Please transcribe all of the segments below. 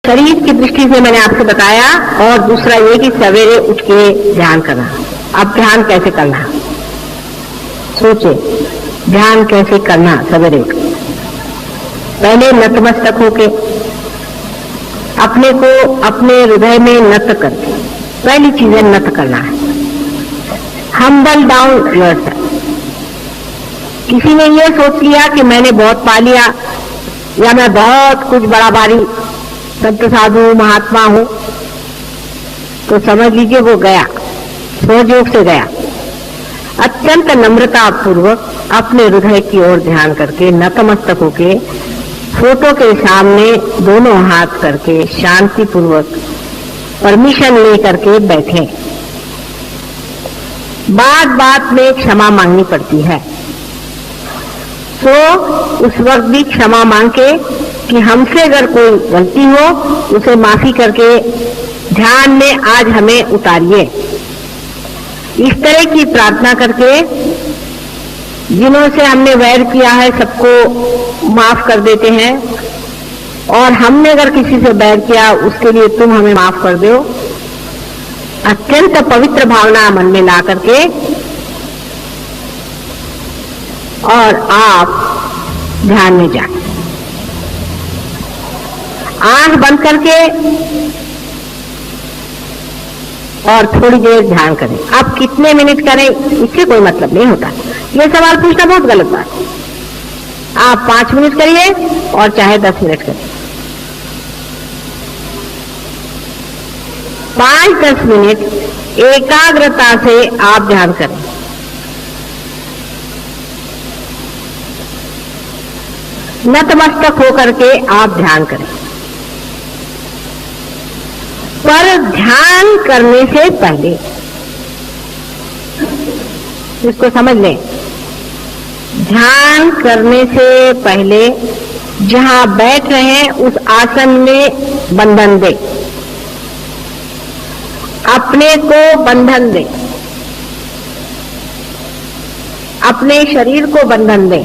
शरीर की दृष्टि से मैंने आपसे बताया, और दूसरा ये कि सवेरे उठ के ध्यान करना। अब ध्यान कैसे करना, सोचे ध्यान कैसे करना। सवेरे उठ पहले नतमस्तक होके अपने को अपने हृदय में नत करके, पहली चीज है नत करना है, हम्बल डाउन योरसेल्फ। किसी ने ये सोच लिया कि मैंने बहुत पा लिया या मैं बहुत कुछ बड़ा भारी संत साधु महात्मा हूं, तो समझ लीजिए वो गया, स्वयोग से गया। अत्यंत नम्रता पूर्वक अपने हृदय की ओर ध्यान करके नतमस्तक होके फोटो के सामने दोनों हाथ करके शांति पूर्वक परमिशन ले करके बैठे। बात बात में क्षमा मांगनी पड़ती है, तो उस वक्त भी क्षमा मांग के कि हमसे अगर कोई गलती हो उसे माफी करके ध्यान में आज हमें उतारिए। इस तरह की प्रार्थना करके जिन्हों से हमने वैर किया है सबको माफ कर देते हैं, और हमने अगर किसी से वैर किया उसके लिए तुम हमें माफ कर दो। अत्यंत पवित्र भावना मन में ला करके और आप ध्यान में जाए, आंख बंद करके और थोड़ी देर ध्यान करें। आप कितने मिनट करें इससे कोई मतलब नहीं होता, ये सवाल पूछना बहुत गलत बात है। आप 5 मिनट करिए और चाहे 10 मिनट करिए, 5-10 मिनट एकाग्रता से आप ध्यान करें। नतमस्तक होकर के आप ध्यान करें, पर ध्यान करने से पहले इसको समझ लें, ध्यान करने से पहले जहां बैठ रहे हैं उस आसन में बंधन दें, अपने को बंधन दें, अपने शरीर को बंधन दें।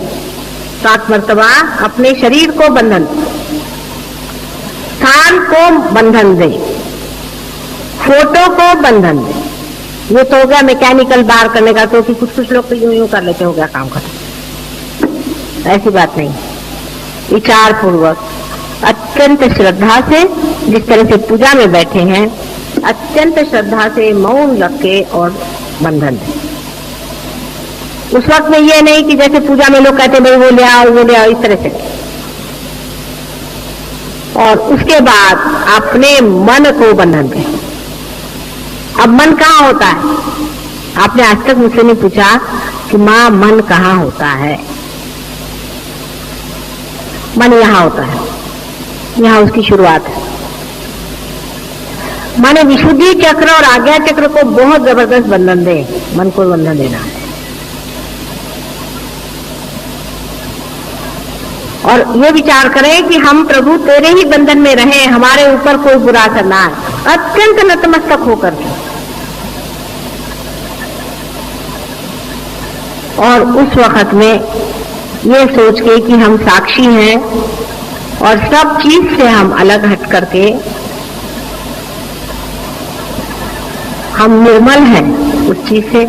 7 मर्तबा अपने शरीर को बंधन, स्थान को बंधन दें, फोटो को बंधन दें। ये तो हो गया मैकेनिकल बाहर करने का, क्योंकि कुछ लोग तो यूं कर लेते, हो गया काम खत्म। ऐसी बात नहीं, विचार पूर्वक अत्यंत श्रद्धा से, जिस तरह से पूजा में बैठे हैं, अत्यंत श्रद्धा से मौन रख के और बंधन दें। उस वक्त में ये नहीं कि जैसे पूजा में लोग कहते भाई वो ले आओ, इस तरह से। और उसके बाद अपने मन को बंधन दें। अब मन कहाँ होता है? आपने आज तक मुझसे नहीं पूछा कि माँ मन कहाँ होता है। मन यहाँ होता है, यहाँ उसकी शुरुआत है। माने विशुद्धि चक्र और आज्ञा चक्र को बहुत जबरदस्त बंधन दे, मन को बंधन देना है। और ये विचार करें कि हम प्रभु तेरे ही बंधन में रहें, हमारे ऊपर कोई बुरा असर ना आए, अत्यंत नतमस्तक होकर के। और उस वक्त में ये सोच के कि हम साक्षी हैं और सब चीज से हम अलग हट करके हम निर्मल हैं, उस चीज से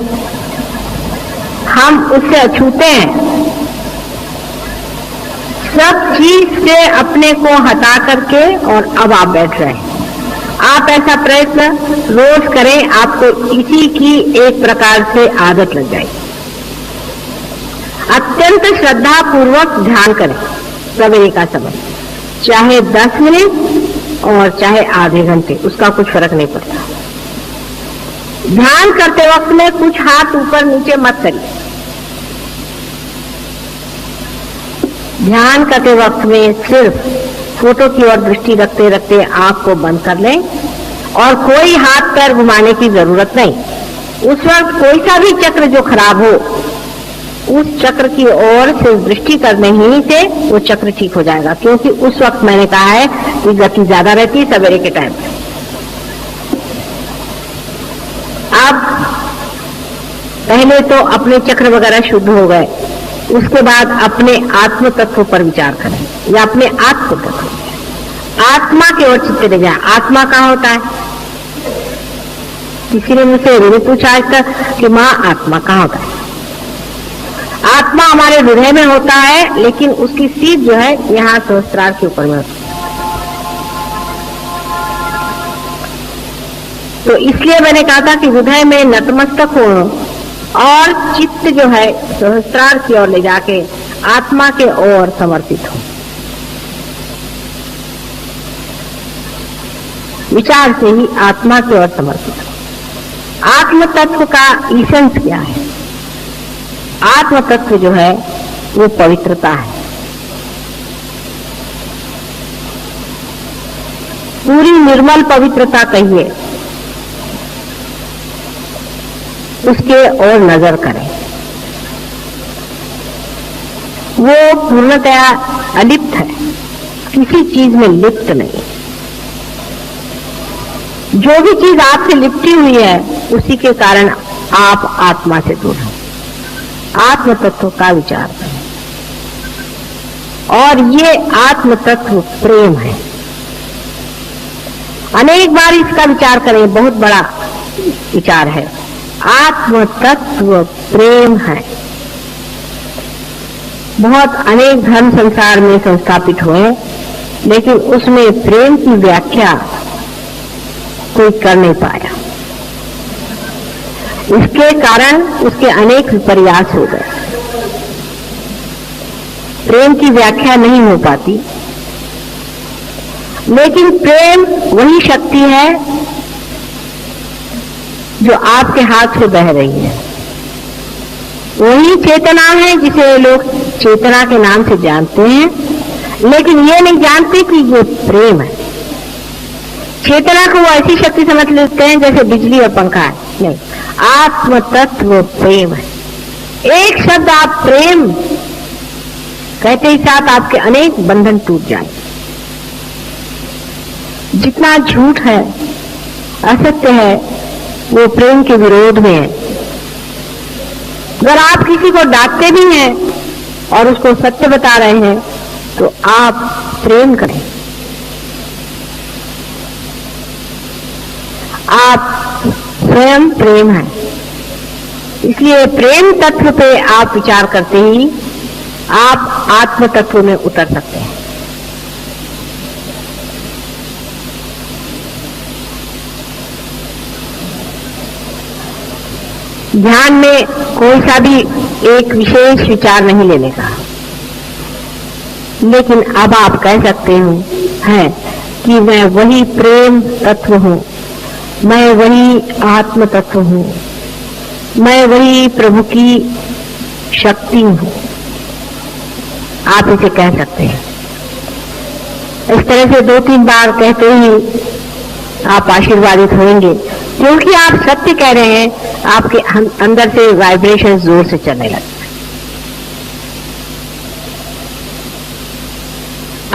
हम उससे अछूते हैं। सब चीज से अपने को हटा करके और अब आप बैठ रहे हैं। आप ऐसा प्रयत्न रोज करें, आपको इसी की एक प्रकार से आदत लग जाएगी। अत्यंत श्रद्धा पूर्वक ध्यान करें सवेरे का समय, चाहे 10 मिनट और चाहे आधे घंटे, उसका कुछ फर्क नहीं पड़ता। ध्यान करते वक्त में कुछ हाथ ऊपर नीचे मत करिए। ध्यान करते वक्त में सिर्फ फोटो की ओर दृष्टि रखते रखते आंख को बंद कर लें और कोई हाथ पैर घुमाने की जरूरत नहीं। उस वक्त कोई सा भी चक्र जो खराब हो, उस चक्र की ओर सिर्फ दृष्टि करने ही से वो चक्र ठीक हो जाएगा, क्योंकि उस वक्त मैंने कहा है कि गति ज्यादा रहती है सवेरे के टाइम। अब पहले तो अपने चक्र वगैरह शुद्ध हो गए, उसके बाद अपने आत्म तत्व पर विचार करें या अपने आत्म तत्व। आत्मा की ओर चित्त ले जाए। आत्मा कहाँ होता है? किसी ने मुझसे ये पूछा आज तक कि माँ आत्मा कहाँ होता है? आत्मा हमारे हृदय में होता है, लेकिन उसकी सीट जो है यहाँ सहस्त्रार के ऊपर में होती है। तो इसलिए मैंने कहा था कि हृदय में नतमस्तक हो और चित्त जो है सहस्त्रार की ओर ले जाके आत्मा के ओर समर्पित हो। विचार से ही आत्मा की ओर समर्पित हो। आत्म तत्व का ईसेंस क्या है? आत्म तत्व जो है वो पवित्रता है। पूरी निर्मल पवित्रता कहिए, उसके ओर नजर करें। वो पूर्णतया अलिप्त है, किसी चीज में लिप्त नहीं। जो भी चीज आपसे लिपटी हुई है उसी के कारण आप आत्मा से दूर हैं। आत्म तत्व का विचार करें, और ये आत्म तत्व प्रेम है। अनेक बार इसका विचार करें, बहुत बड़ा विचार है। आत्म तत्व प्रेम है। बहुत अनेक धर्म संसार में संस्थापित हुए, लेकिन उसमें प्रेम की व्याख्या कोई कर नहीं पाया। इसके कारण उसके अनेक विपर्यास हो गए। प्रेम की व्याख्या नहीं हो पाती, लेकिन प्रेम वही शक्ति है जो आपके हाथ से बह रही है। वही चेतना है जिसे लोग चेतना के नाम से जानते हैं, लेकिन ये नहीं जानते कि ये प्रेम है। चेतना को वो ऐसी शक्ति समझ लेते हैं जैसे बिजली और पंखा है। नहीं, आत्म तत्व प्रेम है। एक शब्द आप प्रेम कहते ही साथ आपके अनेक बंधन टूट जाए। जितना झूठ है, असत्य है, वो प्रेम के विरोध में है। अगर आप किसी को डांटते भी हैं और उसको सत्य बता रहे हैं तो आप प्रेम करें। आप स्वयं प्रेम है, इसलिए प्रेम तत्व पे आप विचार करते ही आप आत्म तत्व में उतर सकते हैं। ध्यान में कोई सा भी एक विशेष विचार नहीं लेने का, लेकिन अब आप कह सकते हैं कि मैं वही प्रेम तत्व हूं, मैं वही आत्म तत्व हूं, मैं वही प्रभु की शक्ति हूं। आप इसे कह सकते हैं। इस तरह से 2-3 बार कहते ही आप आशीर्वादित होंगे, क्योंकि आप सत्य कह रहे हैं। आपके अंदर से वाइब्रेशन जोर से चलने लगते हैं।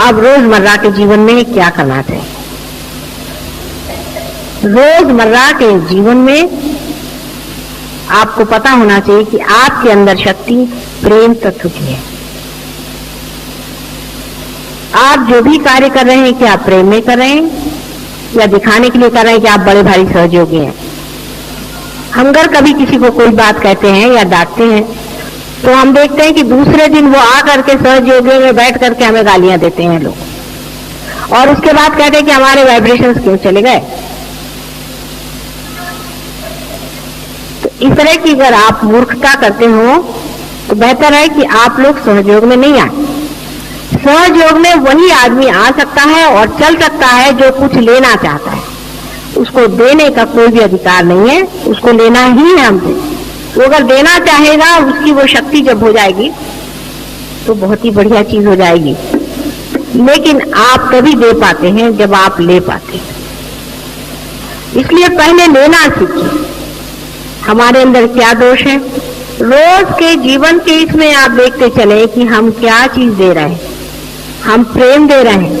अब रोजमर्रा के जीवन में क्या करना चाहिए? रोजमर्रा के जीवन में आपको पता होना चाहिए कि आपके अंदर शक्ति प्रेम तत्व की है। आप जो भी कार्य कर रहे हैं, क्या आप प्रेम में कर रहे हैं या दिखाने के लिए कर रहे हैं कि आप बड़े भारी सहयोगी हैं? हम अगर कभी किसी को कोई बात कहते हैं या डांटते हैं तो हम देखते हैं कि दूसरे दिन वो आ करके सहयोगी में बैठ करके हमें गालियां देते हैं लोग, और उसके बाद कहते हैं कि हमारे वाइब्रेशंस क्यों चले गए। तो इस तरह की अगर आप मूर्खता करते हो तो बेहतर है कि आप लोग सहयोग में नहीं आए। सहयोग में वही आदमी आ सकता है और चल सकता है जो कुछ लेना चाहता है। उसको देने का कोई भी अधिकार नहीं है, उसको लेना ही है हमसे। वो अगर देना चाहेगा, उसकी वो शक्ति जब हो जाएगी तो बहुत ही बढ़िया चीज हो जाएगी। लेकिन आप तभी दे पाते हैं जब आप ले पाते हैं। इसलिए पहले लेना सीखिए। हमारे अंदर क्या दोष है? रोज के जीवन के इसमें आप देखते चले कि हम क्या चीज दे रहे हैं। हम प्रेम दे रहे हैं,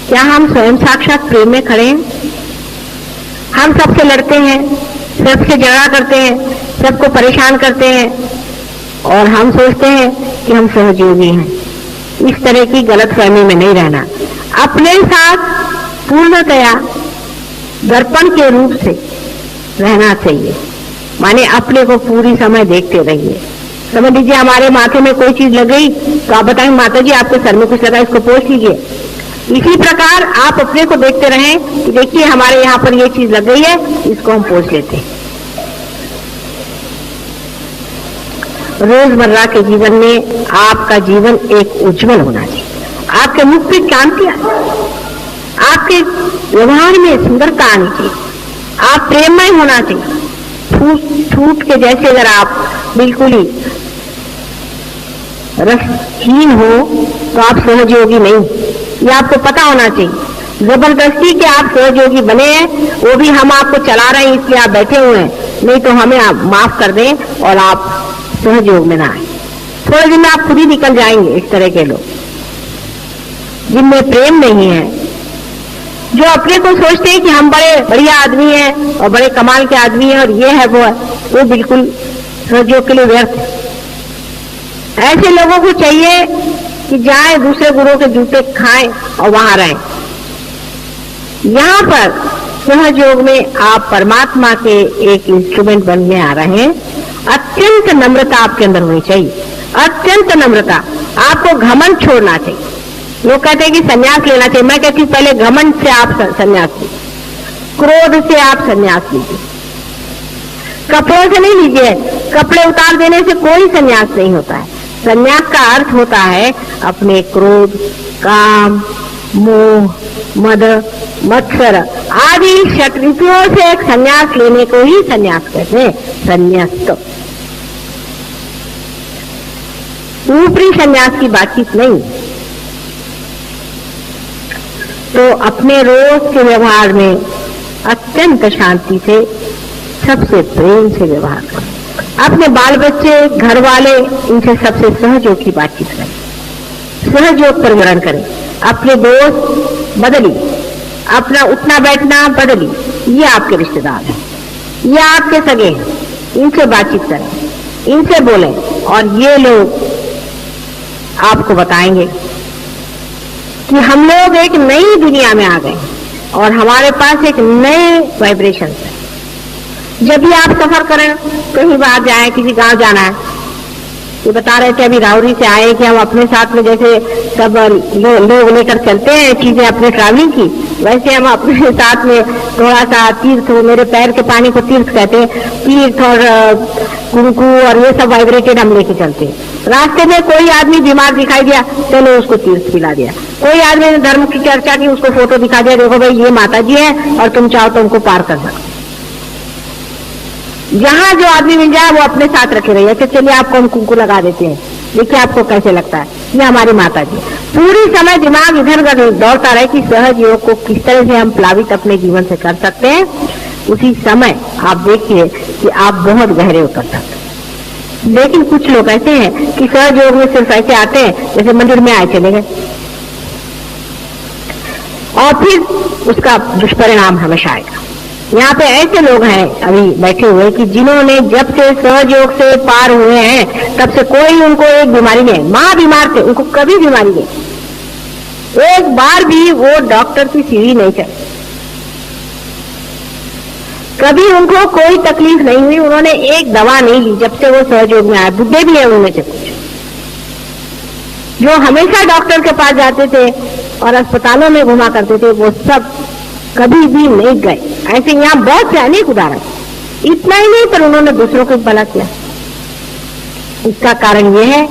क्या हम स्वयं साक्षात प्रेम में खड़े हैं? हम सबसे लड़ते हैं, सबसे झगड़ा करते हैं, सबको परेशान करते हैं और हम सोचते हैं कि हम सहयोगी हैं। इस तरह की गलतफहमी में नहीं रहना। अपने साथ पूर्णतया दर्पण के रूप से रहना चाहिए। माने अपने को पूरी समय देखते रहिए। समझ लीजिए हमारे माथे में कोई चीज लग गई तो आप बताएंगे माता जी आपके सर में कुछ लगा, इसको पोंछ लीजिए। इसी प्रकार आप अपने को देखते रहें कि देखिए हमारे यहाँ पर ये चीज लग गई है, इसको हम पोंछ लेते हैं। रोजमर्रा के जीवन में आपका जीवन एक उज्जवल होना चाहिए। आपके मुख पे कांति आए, आपके व्यवहार में सुंदरता आनी चाहिए, आप प्रेममय होना चाहिए। फूट के जैसे अगर आप बिल्कुल ही रसहीन हो तो आप सहयोगी नहीं, ये आपको पता होना चाहिए। जबरदस्ती के आप सहयोगी बने हैं, वो भी हम आपको चला रहे हैं इसलिए आप बैठे हुए हैं, नहीं तो हमें आप माफ कर दें और आप सहयोग में ना आए। थोड़े दिन में आप खुद ही निकल जाएंगे। इस तरह के लोग जिनमें प्रेम नहीं है, जो अपने को सोचते हैं कि हम बड़े बढ़िया आदमी हैं और बड़े कमाल के आदमी हैं और ये है वो है, वो बिल्कुल सहयोग के लिए व्यर्थ है। ऐसे लोगों को चाहिए कि जाए दूसरे गुरुओं के जूते खाएं और वहां रहें। यहाँ पर सहयोग में आप परमात्मा के एक इंस्ट्रूमेंट बनने आ रहे हैं। अत्यंत नम्रता आपके अंदर होनी चाहिए, अत्यंत नम्रता। आपको घमंड छोड़ना चाहिए। लोग कहते हैं कि संन्यास लेना चाहिए, मैं कहती हूँ पहले घमंड से आप संन्यास लीजिए, क्रोध से आप संन्यास लीजिए, कपड़ों से नहीं लीजिए। कपड़े उतार देने से कोई संन्यास नहीं होता है। संन्यास का अर्थ होता है अपने क्रोध, काम, मोह, मद, मत्सर आदि शत्रुओं से एक संन्यास लेने को ही संन्यास कहते हैं। संन्यास्त ऊपरी संन्यास की बातचीत नहीं। तो अपने रोज के व्यवहार में अत्यंत शांति से, सबसे प्रेम से व्यवहार करें। अपने बाल बच्चे, घर वाले, इनसे सबसे सहयोग की बातचीत करें, सहयोग पर ग्रहण करें। अपने दोस्त बदलिए, अपना उठना बैठना बदलिए। ये आपके रिश्तेदार हैं, ये आपके सगे हैं, इनसे बातचीत करें, इनसे बोलें और ये लोग आपको बताएंगे कि हम लोग एक नई दुनिया में आ गए और हमारे पास एक नए वाइब्रेशन है। जब भी आप सफर करें, कहीं बाहर जाए, किसी गांव जाना है, ये बता रहे थे अभी राउरी से आए कि हम अपने साथ में जैसे सब लोग लेकर चलते हैं चीजें अपने ट्रैवलिंग की, वैसे हम अपने साथ में थोड़ा सा तीर्थ, मेरे पैर के पानी को तीर्थ कहते हैं, तीर्थ और कुंकू और ये सब वाइब्रेटेड हम लेके चलते हैं। रास्ते में कोई आदमी बीमार दिखाई दिया, चलो उसको तीर्थ पिला दिया। कोई आदमी ने धर्म की चर्चा की, उसको फोटो दिखा दिया, देखो भाई ये माता जी है और तुम चाहो तो उनको पार कर सकते। जहां जो आदमी मिल जाए वो अपने साथ रखे रहिए। अच्छा चलिए आपको हम कुंकू लगा देते हैं, देखिए आपको कैसे लगता है, ये हमारी माता जी। पूरी समय दिमाग इधर उधर दौड़ता रहे कि सहज योग को किस तरह से हम प्लावित अपने जीवन से कर सकते हैं। उसी समय आप देखिए कि आप बहुत गहरे उतर सकते हैं। लेकिन कुछ लोग ऐसे हैं कि सहज योग में सिर्फ ऐसे आते हैं जैसे मंदिर में आए चले गए, और फिर उसका दुष्परिणाम हमेशा आएगा। यहाँ पे ऐसे लोग हैं अभी बैठे हुए कि जिन्होंने जब से सहयोग से पार हुए हैं तब से कोई उनको एक बीमारी नहीं, माँ बीमार थे, उनको कभी बीमारी नहीं, एक बार भी वो डॉक्टर की सीढ़ी नहीं चढ़ी, कभी उनको कोई तकलीफ नहीं हुई, उन्होंने एक दवा नहीं ली जब से वो सहयोग में आए। बुढ़े भी है उनमें से कुछ जो हमेशा डॉक्टर के पास जाते थे और अस्पतालों में घुमा करते थे, वो सब कभी भी नहीं गए। ऐसे यहाँ बहुत से अनेक उदाहरण। इतना ही नहीं पर उन्होंने दूसरों को भला किया। इसका कारण यह है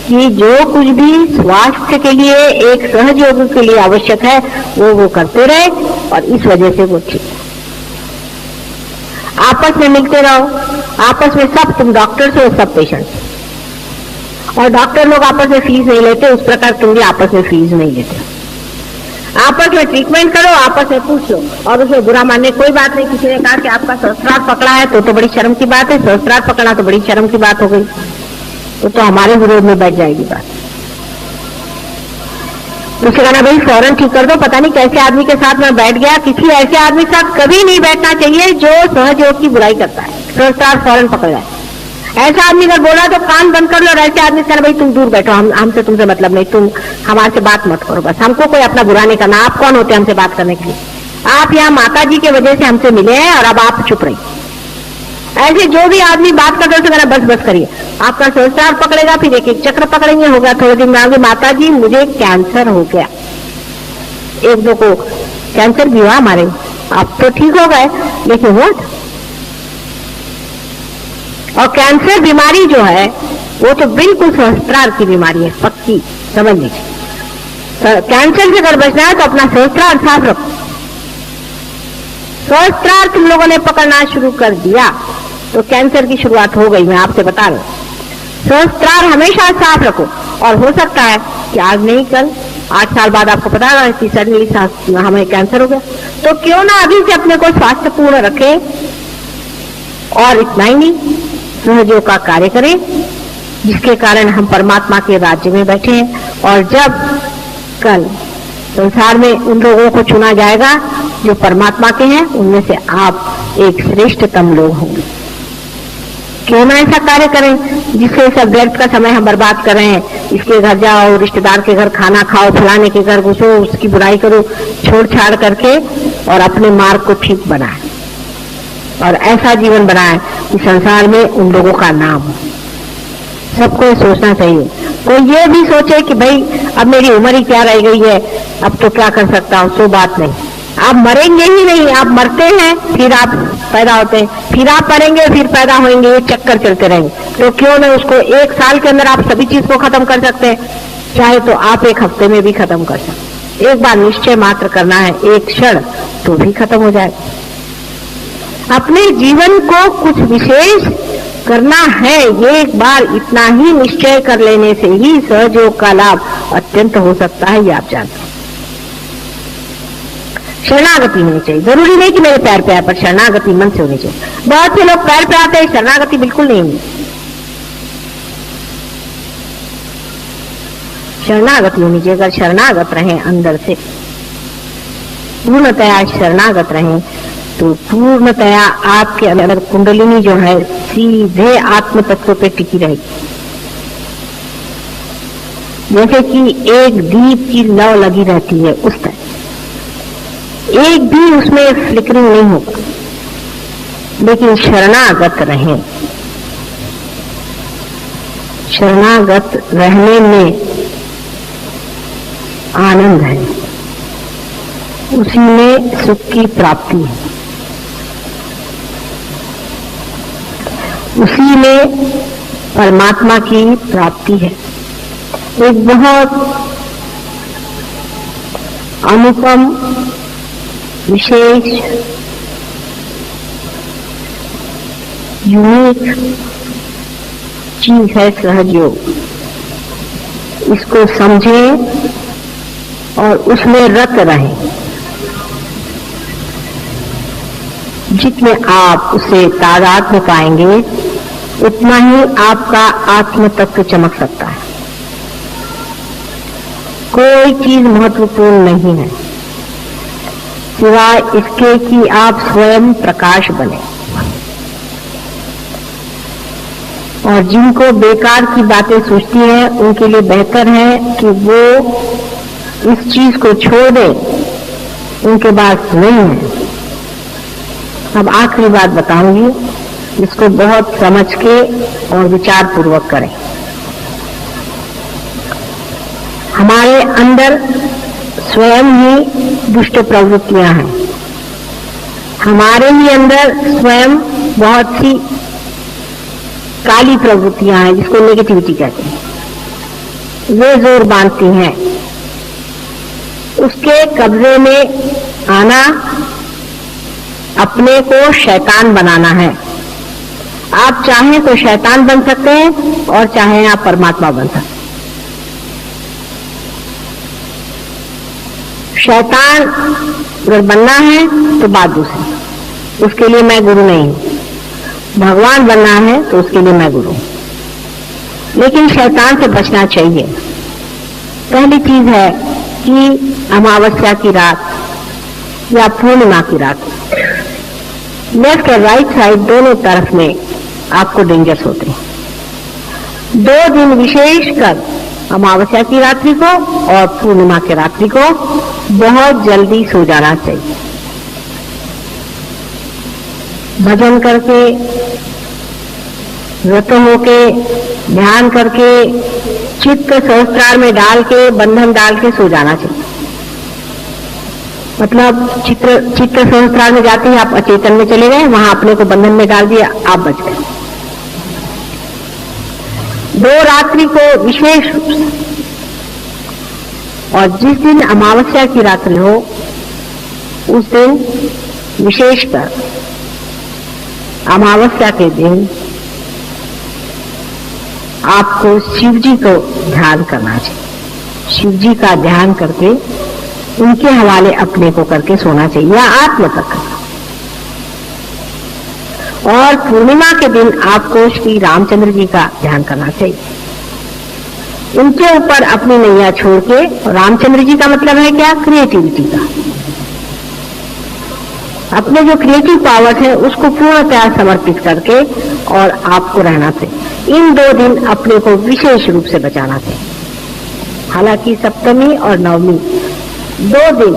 कि जो कुछ भी स्वास्थ्य के लिए, एक सहयोग के लिए आवश्यक है वो करते रहे और इस वजह से वो ठीक। आपस में मिलते रहो, आपस में सब, तुम डॉक्टर से सब पेशेंट, और डॉक्टर लोग आपस में फीस नहीं लेते, उस प्रकार तुम भी आपस में फीस नहीं लेते। आपस में ट्रीटमेंट करो, आपस में पूछ लो और उसमें बुरा मानने कोई बात नहीं। किसी ने कहा कि आपका सहस्त्रार्थ पकड़ा है तो बड़ी शर्म की बात है, सहस्त्रार्थ पकड़ा तो बड़ी शर्म की बात हो गई, तो हमारे विरोध में बैठ जाएगी बात। उसे कहना भाई फौरन ठीक कर दो, पता नहीं कैसे आदमी के साथ में बैठ गया। किसी ऐसे आदमी के साथ कभी नहीं बैठना चाहिए जो सहयोग की बुराई करता है, सहस्त्रार्थ फौरन पकड़ जाए। ऐसा आदमी अगर बोला तो कान बंद कर लो, और ऐसे आदमी कहना भाई तुम दूर बैठो, हमसे तुमसे मतलब नहीं, तुम हमारे से बात मत करो, बस हमको कोई अपना बुरा नहीं करना। आप कौन होते हैं हमसे बात करने के लिए? आप यहाँ माता जी के वजह से हमसे मिले हैं और अब आप चुप रहिए। ऐसे जो भी आदमी बात करते हैं कहना बस बस करिए, आपका संस्कार पकड़ेगा, फिर एक एक चक्र पकड़ेंगे, हो गया थोड़े दिन में आगे माता जी मुझे कैंसर हो गया, एक दो को कैंसर भी हुआ हमारे, आप तो ठीक हो गए लेकिन हुआ था। और कैंसर बीमारी जो है वो तो बिल्कुल सहस्त्रार की बीमारी है, पक्की, समझ लीजिए। कैंसर से अगर बचना है तो अपना सहस्त्रार साफ रखो। सहस्त्रार तुम लोगों ने पकड़ना शुरू कर दिया तो कैंसर की शुरुआत हो गई, मैं आपसे बता रहा हूं। सहस्त्रार हमेशा साफ रखो, और हो सकता है कि आज नहीं कल 8 साल बाद आपको पता है कि सडनली हमें कैंसर हो गया, तो क्यों ना अभी से अपने को स्वास्थ्यपूर्ण रखें। और इतना ही नहीं, सहयोग का कार्य करें जिसके कारण हम परमात्मा के राज्य में बैठे हैं। और जब कल संसार में उन लोगों को चुना जाएगा जो परमात्मा के हैं, उनमें से आप एक श्रेष्ठतम लोग होंगे। क्यों ना ऐसा कार्य करें जिससे सब व्यर्थ का समय हम बर्बाद कर रहे हैं। इसके घर जाओ, रिश्तेदार के घर खाना खाओ, फलाने के घर घुसो, उसकी बुराई करो, छोड़ छाड़ करके, और अपने मार्ग को ठीक बनाए और ऐसा जीवन बनाए कि संसार में उन लोगों का नाम हो। सबको सोचना चाहिए। कोई ये भी सोचे कि भाई अब मेरी उम्र ही क्या रह गई है, अब तो क्या कर सकता हूं, सो बात नहीं। आप मरेंगे ही नहीं, आप मरते हैं फिर आप पैदा होते हैं, फिर आप मरेंगे फिर पैदा होंगे, ये चक्कर चलते रहेंगे। तो क्यों ना उसको 1 साल के अंदर आप सभी चीज को खत्म कर सकते हैं, चाहे तो आप 1 हफ्ते में भी खत्म कर सकते। एक बार निश्चय मात्र करना है, एक क्षण तो भी खत्म हो जाएगा। अपने जीवन को कुछ विशेष करना है, ये एक बार इतना ही निश्चय कर लेने से ही सहयोग का लाभ अत्यंत हो सकता है, ये आप जानते हैं। शरणागति होनी चाहिए, जरूरी नहीं कि मेरे पैर पे आए, पर शरणागति मन से होनी चाहिए। बहुत से लोग पैर पे आते हैं, शरणागति बिल्कुल नहीं होनी। शरणागति होनी चाहिए। अगर शरणागत रहे अंदर से, पूर्णतया शरणागत रहे, तो पूर्णतया आपके अंदर कुंडलिनी जो है सीधे आत्म तत्व पे टिकी रहेगी। जैसे कि एक दीप की लौ लगी रहती है, उस तरह एक भी उसमें फ्लिकरिंग नहीं होगा। लेकिन शरणागत रहे, शरणागत रहने में आनंद है, उसी में सुख की प्राप्ति है, उसी में परमात्मा की प्राप्ति है। एक बहुत अनुपम विशेष यूनिक चीज है सहयोग। इसको समझें और उसमें रत रहें। जितने आप उसे तादाद में पाएंगे उतना ही आपका आत्म तत्व चमक सकता है। कोई चीज महत्वपूर्ण नहीं है सिवाय इसके कि आप स्वयं प्रकाश बने। और जिनको बेकार की बातें सोचती है उनके लिए बेहतर है कि वो इस चीज को छोड़ दें, उनके पास नहीं है। अब आखिरी बात बताऊंगी, जिसको बहुत समझ के और विचार पूर्वक करें। हमारे अंदर स्वयं ही दुष्ट प्रवृत्तियां हैं, हमारे ही अंदर स्वयं बहुत सी काली प्रवृत्तियां हैं, जिसको नेगेटिविटी कहते हैं। वे जोर बांधती हैं, उसके कब्जे में आना, अपने को शैतान बनाना है। आप चाहें तो शैतान बन सकते हैं और चाहें आप परमात्मा बन सकते हैं। शैतान अगर बनना है तो बात दूसरी, उसके लिए मैं गुरु नहीं हूं। भगवान बनना है तो उसके लिए मैं गुरु हूं। लेकिन शैतान से बचना चाहिए। पहली चीज है कि अमावस्या की रात या पूर्णिमा की रात, लेफ्ट और राइट साइड दोनों तरफ में आपको डेंजर्स होते हैं। 2 दिन विशेषकर अमावस्या की रात्रि को और पूर्णिमा की रात्रि को बहुत जल्दी सो जाना चाहिए। भजन करके, व्रत होके, ध्यान करके, चित्त सहस्त्रार में डाल के, बंधन डाल के सो जाना चाहिए। मतलब चित्त सहस्त्रार में जाते ही आप अचेतन में चले गए, वहां अपने को बंधन में डाल दिया, आप बच गए। 2 रात्रि को विशेष रूप से, और जिस दिन अमावस्या की रात्रि हो उस दिन विशेषकर अमावस्या के दिन आपको शिव जी को ध्यान करना चाहिए। शिव जी का ध्यान करके उनके हवाले अपने को करके सोना चाहिए या आत्म तक। और पूर्णिमा के दिन आपको श्री रामचंद्र जी का ध्यान करना चाहिए। उनके ऊपर अपनी नैया छोड़ के, रामचंद्र जी का मतलब है क्या? क्रिएटिविटी का। अपने जो क्रिएटिव पावर है उसको पूर्णतया समर्पित करके और आपको रहना चाहिए। इन 2 दिन अपने को विशेष रूप से बचाना चाहिए। हालांकि सप्तमी और नवमी 2 दिन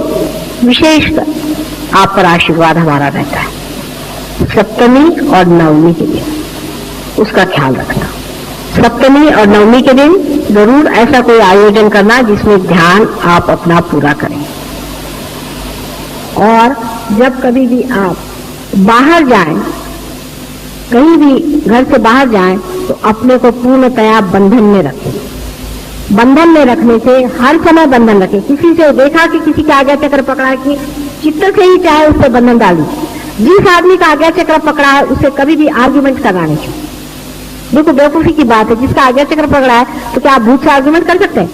विशेषकर आप पर आशीर्वाद हमारा रहता है। सप्तमी और नवमी के दिन उसका ख्याल रखना। सप्तमी और नवमी के दिन जरूर ऐसा कोई आयोजन करना जिसमें ध्यान आप अपना पूरा करें। और जब कभी भी आप बाहर जाएं, कहीं भी घर से बाहर जाएं, तो अपने को पूर्णतया बंधन में रखें। बंधन में रखने से हर समय बंधन रखें। किसी से देखा कि किसी का आज्ञा चक्र पकड़ा है कि चित्त से ही चाहे उससे बंधन डाली। जिस आदमी का आज्ञा चक्र पकड़ा है उससे कभी भी आर्ग्यूमेंट करना नहीं चाहिए। देखो बेवकूफी की बात है, जिसका आज्ञा चक्र पकड़ा है तो क्या आप भूत से आर्ग्यूमेंट कर सकते हैं?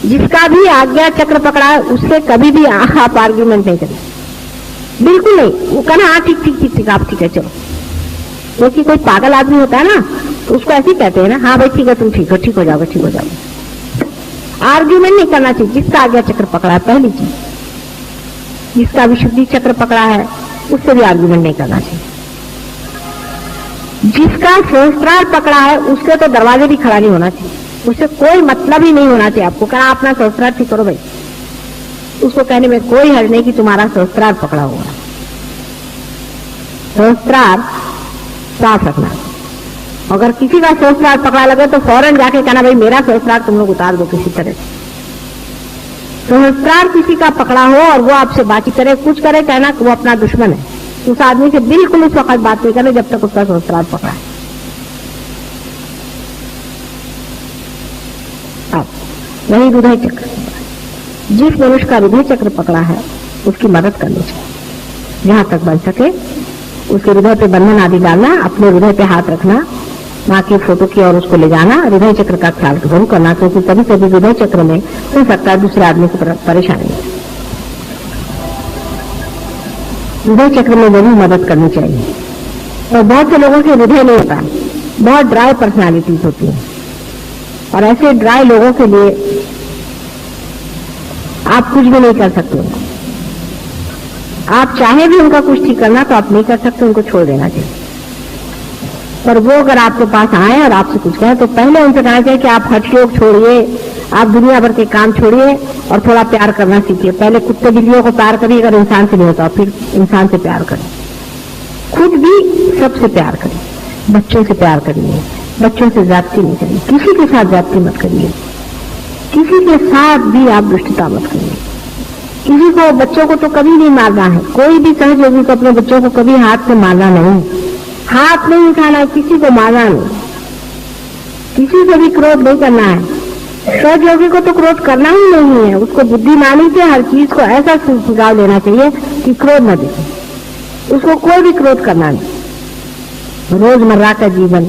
जिसका भी आज्ञा चक्र पकड़ा है उससे कभी भी आप आर्ग्यूमेंट नहीं करें, बिल्कुल नहीं। वो कहना हाँ ठीक ठीक ठीक ठीक आप ठीक है चलो। क्योंकि कोई पागल आदमी होता है ना तो उसको ऐसे ही कहते हैं ना, हाँ भाई ठीक है तुम ठीक हो, ठीक हो जाओगे, ठीक हो जाओगे। आर्ग्यूमेंट नहीं करना चाहिए। जिसका आज्ञा चक्र पकड़ा है, पहली चीज, जिसका विशुद्धि चक्र पकड़ा है उससे भी आर्ग्यूमेंट नहीं करना चाहिए। जिसका सहस्त्रार पकड़ा है उसके तो दरवाजे भी खड़ा नहीं होना चाहिए, उससे कोई मतलब ही नहीं होना चाहिए। आपको कहा अपना सहस्त्रार ठीक करो भाई, उसको कहने में कोई हर्ज नहीं कि तुम्हारा सहस्त्रार पकड़ा हुआ। सहस्त्रार साफ रखना। अगर किसी का सहस्त्रार पकड़ा लगे तो फौरन जाके कहना भाई मेरा सहस्त्रार तुम लोग उतार दो किसी तरह से। सहस्त्रार किसी का पकड़ा हो और वो आपसे बातचीत करे, कुछ करे, कहना कि वो अपना दुश्मन है। उस आदमी से बिल्कुल उस वक्त बात नहीं करना जब तक उसका सहस्त्रार पकड़ा है। अब वही हृदय चक्र, जिस मनुष्य का हृदय चक्र पकड़ा है उसकी मदद करनी चाहिए। जहां तक बन सके उसके हृदय पे बंधन आदि डालना, अपने हृदय पे हाथ रखना, माँ की फोटो की और उसको ले जाना, हृदय चक्र का ख्याल जरूर करना, क्योंकि कभी कभी हृदय चक्र में हो सकता है दूसरे आदमी को परेशानी है। हृदय चक्र में जरूर मदद करनी चाहिए। और बहुत से लोगों के हृदय नहीं होता, बहुत ड्राई पर्सनालिटीज होती है, और ऐसे ड्राई लोगों के लिए आप कुछ भी नहीं कर सकते। आप चाहे भी उनका कुछ ठीक करना तो आप नहीं कर सकते, उनको छोड़ देना चाहिए। पर वो अगर आपके पास आए और आपसे कुछ कहें तो पहले उनसे कहना चाहिए कि आप हठ योग छोड़िए, आप दुनिया भर के काम छोड़िए और थोड़ा प्यार करना सीखिए। पहले कुत्ते बिल्लियों को प्यार करिए, अगर इंसान से नहीं होता फिर इंसान से प्यार करें। खुद भी सबसे प्यार करिए, बच्चों से प्यार करिए, बच्चों से ज्यादती नहीं करिए, किसी के साथ ज्यादती मत करिए, किसी के साथ भी आप दुष्टता मत करिए। किसी को, बच्चों को तो कभी नहीं मारना है, कोई भी सहयोगी को अपने बच्चों को कभी हाथ से मारना नहीं, हाथ नहीं उठाना, किसी को मारना नहीं, किसी से भी क्रोध नहीं करना है। सहयोगी को तो क्रोध करना ही नहीं है, उसको बुद्धिमानी से हर चीज को ऐसा सुझाव देना चाहिए कि क्रोध न दिखे, उसको कोई भी क्रोध करना नहीं। रोजमर्रा का जीवन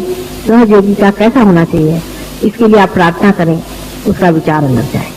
सहयोगी का कैसा होना चाहिए, इसके लिए आप प्रार्थना करें, उसका विचार अंदर जाए।